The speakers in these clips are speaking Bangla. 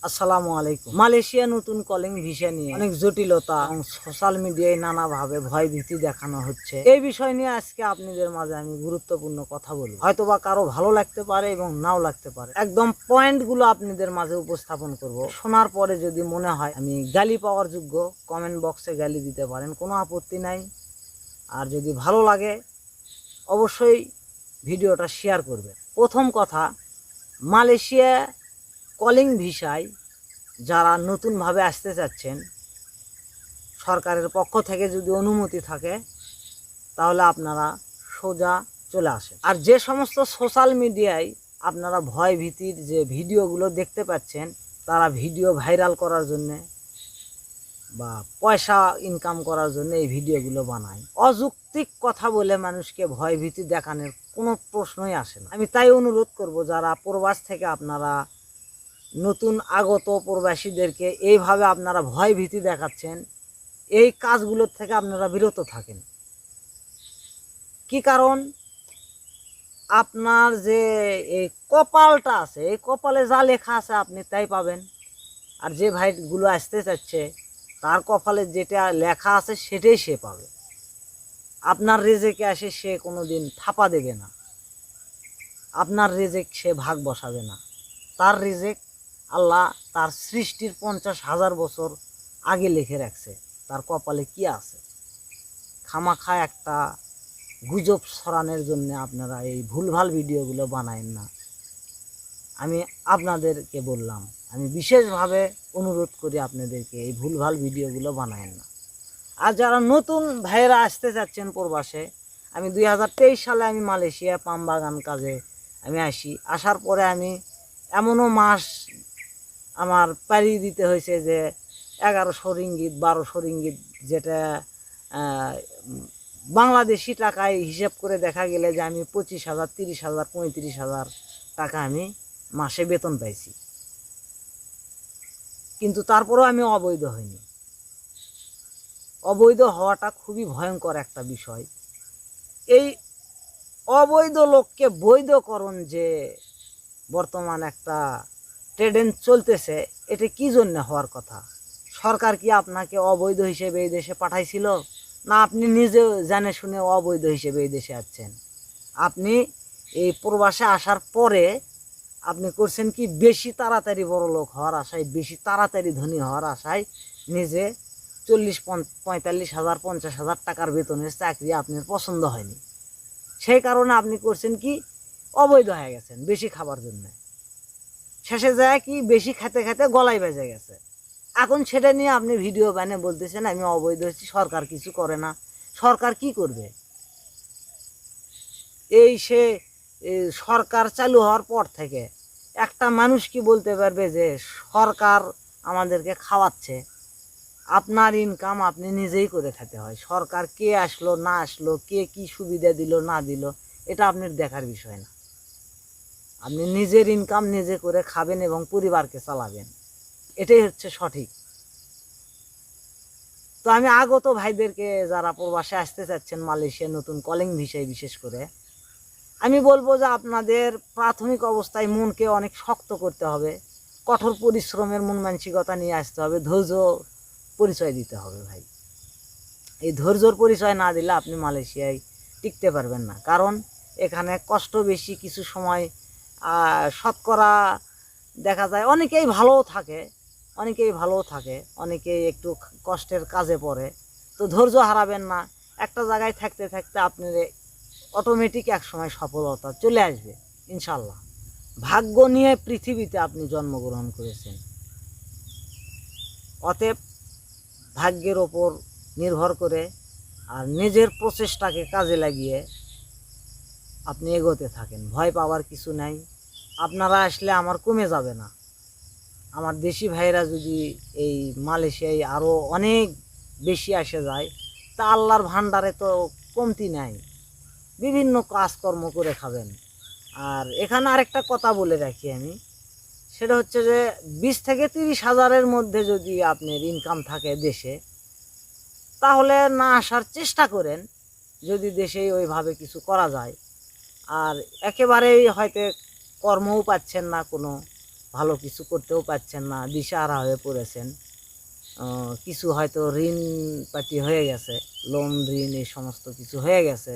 আসসালামু আলাইকুম। মালয়েশিয়া নতুন কলিং ভিসা নিয়ে অনেক জটিলতা এবং সোশ্যাল মিডিয়ায় নানাভাবে ভয় ভীতি দেখানো হচ্ছে। এই বিষয় নিয়ে আজকে আপনাদের মাঝে আমি গুরুত্বপূর্ণ কথা বলবো। হয়তোবা কারো ভালো লাগতে পারে এবং নাও লাগতে পারে। একদম পয়েন্টগুলো আপনাদের মাঝে উপস্থাপন করব। শোনার পরে যদি মনে হয় আমি গালি পাওয়ার যোগ্য, কমেন্ট বক্সে গালি দিতে পারেন, কোনো আপত্তি নাই। আর যদি ভালো লাগে অবশ্যই ভিডিওটা শেয়ার করবেন। প্রথম কথা, মালয়েশিয়া কলিং ভিসায় যারা নতুনভাবে আসতে চাচ্ছেন, সরকারের পক্ষ থেকে যদি অনুমতি থাকে তাহলে আপনারা সোজা চলে আসেন। আর যে সমস্ত সোশ্যাল মিডিয়ায় আপনারা ভয় ভীতির যে ভিডিওগুলো দেখতে পাচ্ছেন, তারা ভিডিও ভাইরাল করার জন্যে বা পয়সা ইনকাম করার জন্য এই ভিডিওগুলো বানায়। অযৌক্তিক কথা বলে মানুষকে ভয় ভীতি দেখানোর কোনো প্রশ্নই আসে না। আমি তাই অনুরোধ করব, যারা প্রবাস থেকে আপনারা নতুন আগত প্রবাসীদেরকে এইভাবে আপনারা ভয় ভীতি দেখাচ্ছেন, এই কাজগুলোর থেকে আপনারা বিরত থাকেন। কি কারণ, আপনার যে এই কপালটা আছে, এই কপালে যা লেখা আছে আপনি তাই পাবেন। আর যে ভাইগুলো আসতে চাচ্ছে তার কপালে যেটা লেখা আছে সেটাই সে পাবে। আপনার রেজেকে আসে সে কোনো দিন থাপা দেবে না, আপনার রেজেক সে ভাগ বসাবে না। তার রেজেক আল্লাহ তার সৃষ্টির 50,000 বছর আগে লিখে রাখছে তার কপালে কি আছে। খামাখা একটা গুজব ছড়ানোর জন্য আপনারা এই ভুলভাল ভিডিওগুলো বানায়েন না। আমি আপনাদেরকে বললাম, আমি বিশেষভাবে অনুরোধ করি আপনাদেরকে এই ভুলভাল ভিডিওগুলো বানায়েন না। আর যারা নতুন ভাইয়েরা আসতে চাচ্ছেন প্রবাসে, আমি 2023 সালে আমি মালয়েশিয়া পাম বাগান কাজে আমি আসি। আসার পরে আমি এমনও মাস আমার পাড়ি দিতে হয়েছে যে 1100 রিঙ্গিত 1200 রিঙ্গিত, যেটা বাংলাদেশি টাকায় হিসেব করে দেখা গেলে যে আমি 25,000, 30,000, 35,000 টাকা আমি মাসে বেতন পাইছি। কিন্তু তারপরেও আমি অবৈধ হইনি। অবৈধ হওয়াটা খুবই ভয়ঙ্কর একটা বিষয়। এই অবৈধ লোককে বৈধকরণ যে বর্তমান একটা ট্রেন্ড চলতেছে, এটা কি জন্য হওয়ার কথা? সরকার কি আপনাকে অবৈধ হিসেবে এই দেশে পাঠাইছিল, না আপনি নিজেও জানে শুনে অবৈধ হিসেবে এই দেশে আসছেন? আপনি এই প্রবাসে আসার পরে আপনি করছেন কি, বেশি তাড়াতাড়ি বড় লোক হওয়ার আশায়, বেশি তাড়াতাড়ি ধনী হওয়ার আশায় নিজে 40-45,000, 50,000 টাকার বেতনের চাকরি আপনার পছন্দ হয়নি, সেই কারণে আপনি করছেন কি, অবৈধ হয়ে গেছেন বেশি খাবার জন্য। শেষে যায় কি, বেশি খেতে খেতে গলায় বেজে গেছে। এখন সেটা নিয়ে আপনি ভিডিও বানিয়ে বলতেছেন আমি অবৈধ হচ্ছি, সরকার কিছু করে না। সরকার কি করবে? এই সে সরকার চালু হওয়ার পর থেকে একটা মানুষ কি বলতে পারবে যে সরকার আমাদেরকে খাওয়াচ্ছে? আপনার ইনকাম আপনি নিজেই করে খেতে হয়। সরকার কে আসলো না আসলো, কে কি সুবিধা দিল না দিল, এটা আপনার দেখার বিষয় না। আপনি নিজের ইনকাম নিজে করে খাবেন এবং পরিবারকে চালাবেন, এটাই হচ্ছে সঠিক। তো আমি আগত ভাইদেরকে, যারা প্রবাসে আসতে চাচ্ছেন মালয়েশিয়া নতুন কলিং ভিসায়, বিশেষ করে আমি বলবো যে আপনাদের প্রাথমিক অবস্থায় মনকে অনেক শক্ত করতে হবে, কঠোর পরিশ্রমের মন মানসিকতা নিয়ে আসতে হবে, ধৈর্য পরিচয় দিতে হবে ভাই। এই ধৈর্যর পরিচয় না দিলে আপনি মালয়েশিয়ায় টিকতে পারবেন না। কারণ এখানে কষ্ট বেশি, কিছু সময় শতকরা দেখা যায় অনেকেই ভালোও থাকে, অনেকেই একটু কষ্টের কাজে পড়ে। তো ধৈর্য হারাবেন না। একটা জায়গায় থাকতে থাকতে আপনার অটোমেটিক এক সময় সফলতা চলে আসবে ইনশাল্লাহ। ভাগ্য নিয়ে পৃথিবীতে আপনি জন্মগ্রহণ করেছেন, অতএব ভাগ্যের ওপর নির্ভর করে আর নিজের প্রচেষ্টাকে কাজে লাগিয়ে আপনি এগোতে থাকেন। ভয় পাওয়ার কিছু নাই। আপনারা আসলে আমার কমে যাবে না। আমার দেশি ভাইরা যদি এই মালয়েশিয়ায় আরও অনেক বেশি আসে যায়, তা আল্লাহর ভান্ডারে তো কমতি নাই, বিভিন্ন কাজকর্ম করে খাবেন। আর এখানে আরেকটা কথা বলে রাখি আমি, সেটা হচ্ছে যে 20 থেকে 30 হাজারের মধ্যে যদি আপনার ইনকাম থাকে দেশে, তাহলে না আসার চেষ্টা করেন, যদি দেশেই ওইভাবে কিছু করা যায়। আর একেবারেই হয়তো কর্মও পাচ্ছেন না কোনো, ভালো কিছু করতেও পারছেন না, দিশাহারা হয়ে পড়েছেন। কিছু হয়তো ঋণ পাতি হয়ে গেছে, লোন ঋণ এই সমস্ত কিছু হয়ে গেছে।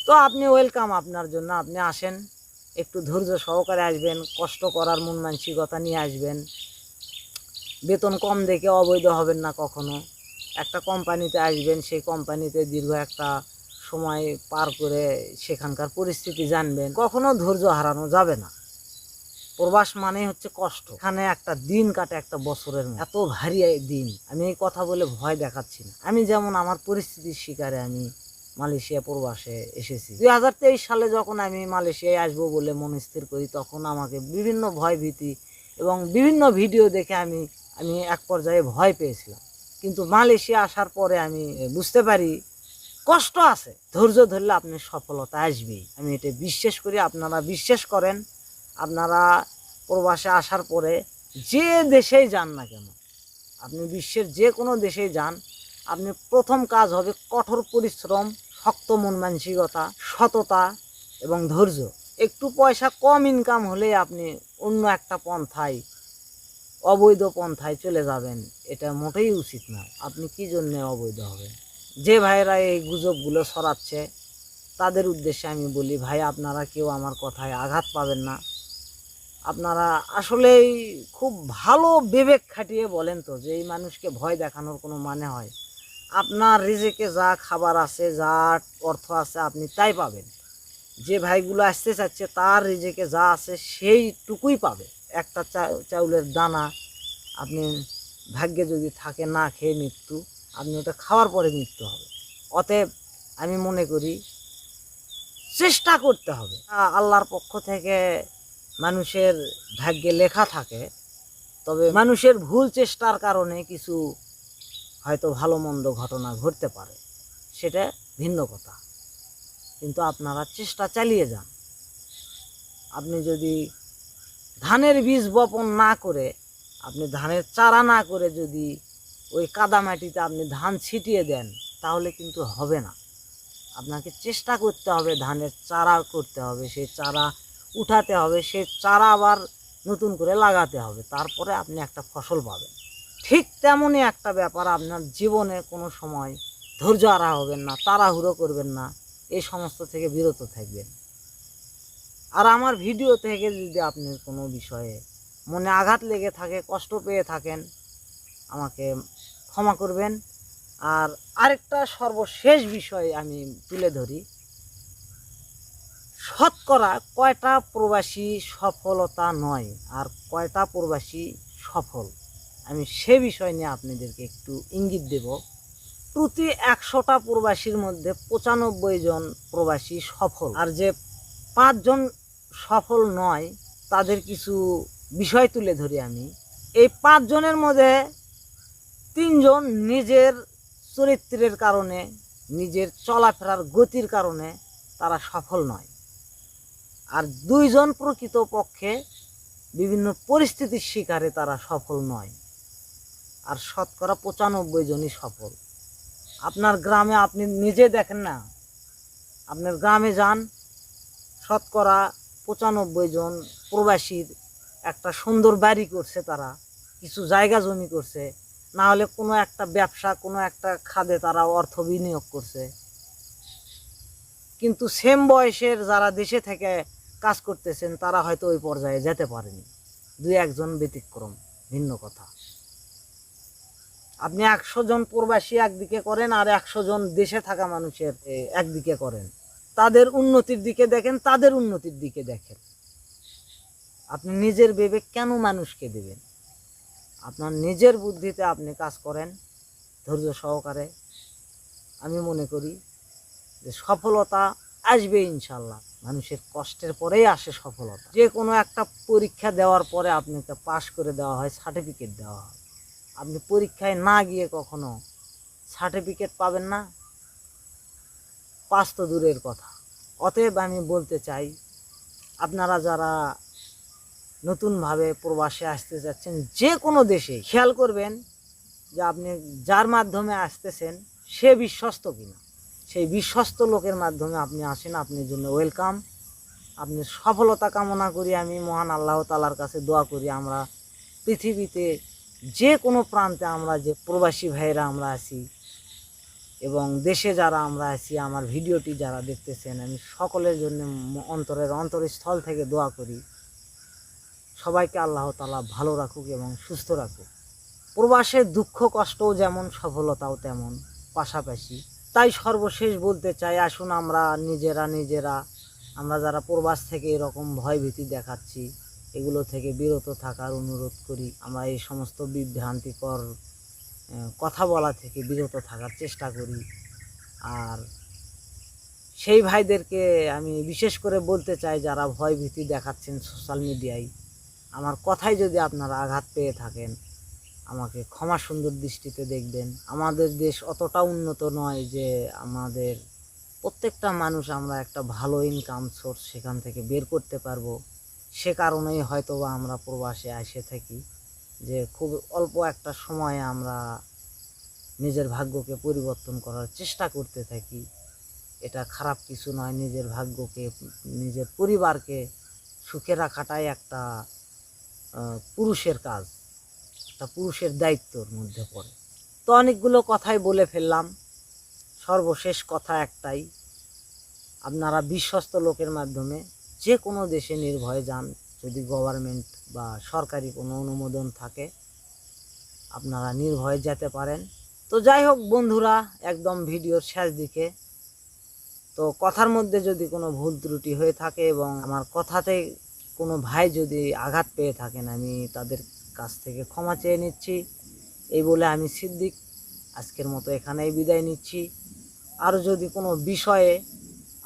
তো আপনি ওয়েলকাম, আপনার জন্য আপনি আসেন, একটু ধৈর্য সহকারে আসবেন, কষ্ট করার মন মানসিকতা নিয়ে আসবেন। বেতন কম দেখে অবৈধ হবেন না কখনো। একটা কোম্পানিতে আসবেন, সেই কোম্পানিতে দীর্ঘ একটা সময় পার করে সেখানকার পরিস্থিতি জানবেন। কখনো ধৈর্য হারানো যাবে না। প্রবাস মানে হচ্ছে কষ্ট। এখানে একটা দিন কাটে একটা বছরের মতো, এত ভারী দিন। আমি এই কথা বলে ভয় দেখাচ্ছি না। আমি যেমন আমার পরিস্থিতির শিকারে আমি মালয়েশিয়া প্রবাসে এসেছি। 2023 সালে যখন আমি মালয়েশিয়ায় আসবো বলে মনস্থির করি, তখন আমাকে বিভিন্ন ভয় ভীতি এবং বিভিন্ন ভিডিও দেখে আমি এক পর্যায়ে ভয় পেয়েছিলাম। কিন্তু মালয়েশিয়া আসার পরে আমি বুঝতে পারি কষ্ট আছে, ধৈর্য ধরলে আপনি সফলতা আসবেই। আমি এটা বিশ্বাস করি, আপনারা বিশ্বাস করেন। আপনারা প্রবাসে আসার পরে যে দেশেই যান না কেন, আপনি বিশ্বের যে কোনো দেশেই যান, আপনি প্রথম কাজ হবে কঠোর পরিশ্রম, শক্ত মন মানসিকতা, সততা এবং ধৈর্য। একটু পয়সা কম ইনকাম হলেই আপনি অন্য একটা পন্থায়, অবৈধ পন্থায় চলে যাবেন, এটা মোটেই উচিত নয়। আপনি কি জন্য অবৈধ হবেন? যে ভাইয়েরা এই গুজবগুলো ছড়াচ্ছে তাদের উদ্দেশ্যে আমি বলি, ভাই আপনারা কেউ আমার কথায় আঘাত পাবেন না। আপনারা আসলেই খুব ভালো বিবেক খাটিয়ে বলেন তো যে এই মানুষকে ভয় দেখানোর কোনো মানে হয়? আপনার রিজিকে যা খাবার আছে, যা অর্থ আছে, আপনি তাই পাবেন। যে ভাইগুলো আসতে চাচ্ছে তার রিজিকে যা আছে সেইটুকুই পাবে। একটা চাউলের দানা আপনি ভাগ্যে যদি থাকে না খেয়ে মৃত্যু, আপনি ওটা খাওয়ার পরে মৃত্যু হবে। অতএব আমি মনে করি চেষ্টা করতে হবে। আল্লাহর পক্ষ থেকে মানুষের ভাগ্যে লেখা থাকে, তবে মানুষের ভুল চেষ্টার কারণে কিছু হয়তো ভালো মন্দ ঘটনা ঘটতে পারে, সেটা ভিন্ন কথা। কিন্তু আপনারা চেষ্টা চালিয়ে যান। আপনি যদি ধানের বীজ বপন না করে, আপনি ধানের চারা না করে যদি ওই কাদামাটিতে আপনি ধান ছিটিয়ে দেন, তাহলে কিন্তু হবে না। আপনাকে চেষ্টা করতে হবে, ধানের চারা করতে হবে, সেই চারা উঠাতে হবে, সেই চারা আবার নতুন করে লাগাতে হবে, তারপরে আপনি একটা ফসল পাবেন। ঠিক তেমনই একটা ব্যাপার, আপনার জীবনে কোনো সময় ধৈর্য হারা হবেন না, তাড়াহুড়ো করবেন না, এই সমস্ত থেকে বিরত থাকবেন। আর আমার ভিডিও থেকে যদি আপনি কোনো বিষয়ে মনে আঘাত লেগে থাকে, কষ্ট পেয়ে থাকেন, আমাকে ক্ষমা করবেন। আর আরেকটা সর্বশেষ বিষয় আমি তুলে ধরি, শতকরা কয়টা প্রবাসী সফলতা নয় আর কয়টা প্রবাসী সফল, আমি সে বিষয় নিয়ে আপনাদেরকে একটু ইঙ্গিত দেব। প্রতি 100টা প্রবাসীর মধ্যে 95 জন প্রবাসী সফল। আর যে 5 জন সফল নয়, তাদের কিছু বিষয় তুলে ধরি আমি। এই 5 জনের মধ্যে 3 জন নিজের চরিত্রের কারণে, নিজের চলাফেরার গতির কারণে তারা সফল নয়। আর 2 জন প্রকৃতপক্ষে বিভিন্ন পরিস্থিতির শিকারে তারা সফল নয়। আর শতকরা 95 জনই সফল। আপনার গ্রামে আপনি নিজে দেখেন না, আপনার গ্রামে যান, শতকরা 95 জন প্রবাসীর একটা সুন্দর বাড়ি করছে, তারা কিছু জায়গা জমি করছে, না হলে কোনো একটা ব্যবসা, কোনো একটা খাদে তারা অর্থ বিনিয়োগ করছে। কিন্তু সেম বয়সের যারা দেশে থেকে কাজ করতেছেন তারা হয়তো ওই পর্যায়ে যেতে পারেনি, 2-1 জন ব্যতিক্রম, ভিন্ন কথা। আপনি 100 জন প্রবাসী একদিকে করেন আর 100 জন দেশে থাকা মানুষের একদিকে করেন, তাদের উন্নতির দিকে দেখেন, তাদের উন্নতির দিকে দেখেন। আপনি নিজের বিবেক কেন মানুষকে দেবেন? আপনার নিজের বুদ্ধিতে আপনি কাজ করেন ধৈর্য সহকারে। আমি মনে করি যে সফলতা আসবে ইনশাল্লাহ। মানুষের কষ্টের পরেই আসে সফলতা। যে কোনো একটা পরীক্ষা দেওয়ার পরে আপনাকে পাশ করে দেওয়া হয়, সার্টিফিকেট দেওয়া হয়। আপনি পরীক্ষায় না গিয়ে কখনো সার্টিফিকেট পাবেন না, পাস তো দূরের কথা। অতএব আমি বলতে চাই, আপনারা যারা নতুনভাবে প্রবাসে আসতে যাচ্ছেন, যে কোনো দেশে, খেয়াল করবেন যে আপনি যার মাধ্যমে আসতেছেন সে বিশ্বস্ত কিনা। সেই বিশ্বস্ত লোকের মাধ্যমে আপনি আসেন, আপনার জন্য ওয়েলকাম। আপনি সফলতা কামনা করি। আমি মহান আল্লাহ তাআলার কাছে দোয়া করি আমরা পৃথিবীতে যে কোনো প্রান্তে আমরা যে প্রবাসী ভাইয়েরা আমরা আছি এবং দেশে যারা আমরা আছি, আমার ভিডিওটি যারা দেখতেছেন, আমি সকলের জন্য অন্তরস্থল থেকে দোয়া করি সবাইকে আল্লাহ তাআলা ভালো রাখুক এবং সুস্থ রাখুক। প্রবাসের দুঃখ কষ্টও যেমন সফলতাও তেমন পাশাপাশি। তাই সর্বশেষ বলতে চাই, আসুন আমরা নিজেরা আমরা যারা প্রবাস থেকে এরকম ভয়ভীতি দেখাচ্ছি এগুলো থেকে বিরত থাকার অনুরোধ করি। আমরা এই সমস্ত বিভ্রান্তিকর কথা বলা থেকে বিরত থাকার চেষ্টা করি। আর সেই ভাইদেরকে আমি বিশেষ করে বলতে চাই যারা ভয়ভীতি দেখাচ্ছেন সোশ্যাল মিডিয়ায়, আমার কথায় যদি আপনারা আঘাত পেয়ে থাকেন আমাকে ক্ষমা সুন্দর দৃষ্টিতে দেখবেন। আমাদের দেশ অতটা উন্নত নয় যে আমাদের প্রত্যেকটা মানুষ আমরা একটা ভালো ইনকাম সোর্স সেখান থেকে বের করতে পারবো। সে কারণেই হয়তোবা আমরা প্রবাসে এসে থাকি, যে খুব অল্প একটা সময়ে আমরা নিজের ভাগ্যকে পরিবর্তন করার চেষ্টা করতে থাকি। এটা খারাপ কিছু নয়। নিজের ভাগ্যকে, নিজের পরিবারকে সুখে রাখাটাই একটা পুরুষের কাজ, একটা পুরুষের দায়িত্বর মধ্যে পড়ে। তো অনেকগুলো কথাই বলে ফেললাম। সর্বশেষ কথা একটাই, আপনারা বিশ্বস্ত লোকের মাধ্যমে যে কোনো দেশে নির্ভয়ে যান। যদি গভর্নমেন্ট বা সরকারি কোনো অনুমোদন থাকে আপনারা নির্ভয়ে যেতে পারেন। তো যাই হোক বন্ধুরা, একদম ভিডিওর শেষ দিকে, তো কথার মধ্যে যদি কোনো ভুল ত্রুটি হয়ে থাকে এবং আমার কথাতে কোনো ভাই যদি আঘাত পেয়ে থাকেন আমি তাদের কাছ থেকে ক্ষমা চেয়ে নিচ্ছি। এই বলে আমি সিদ্দিক আজকের মতো এখানেই বিদায় নিচ্ছি। আরও যদি কোনো বিষয়ে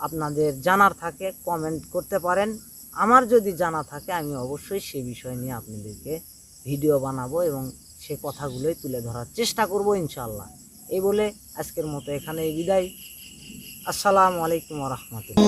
আপনাদের জানার থাকে কমেন্ট করতে পারেন। আমার যদি জানা থাকে আমি অবশ্যই সে বিষয় নিয়ে আপনাদেরকে ভিডিও বানাবো এবং সে কথাগুলোই তুলে ধরার চেষ্টা করব ইনশাআল্লাহ। এই বলে আজকের মতো এখানেই বিদায়। আসসালামু আলাইকুম ওয়া রাহমাতুল্লাহ।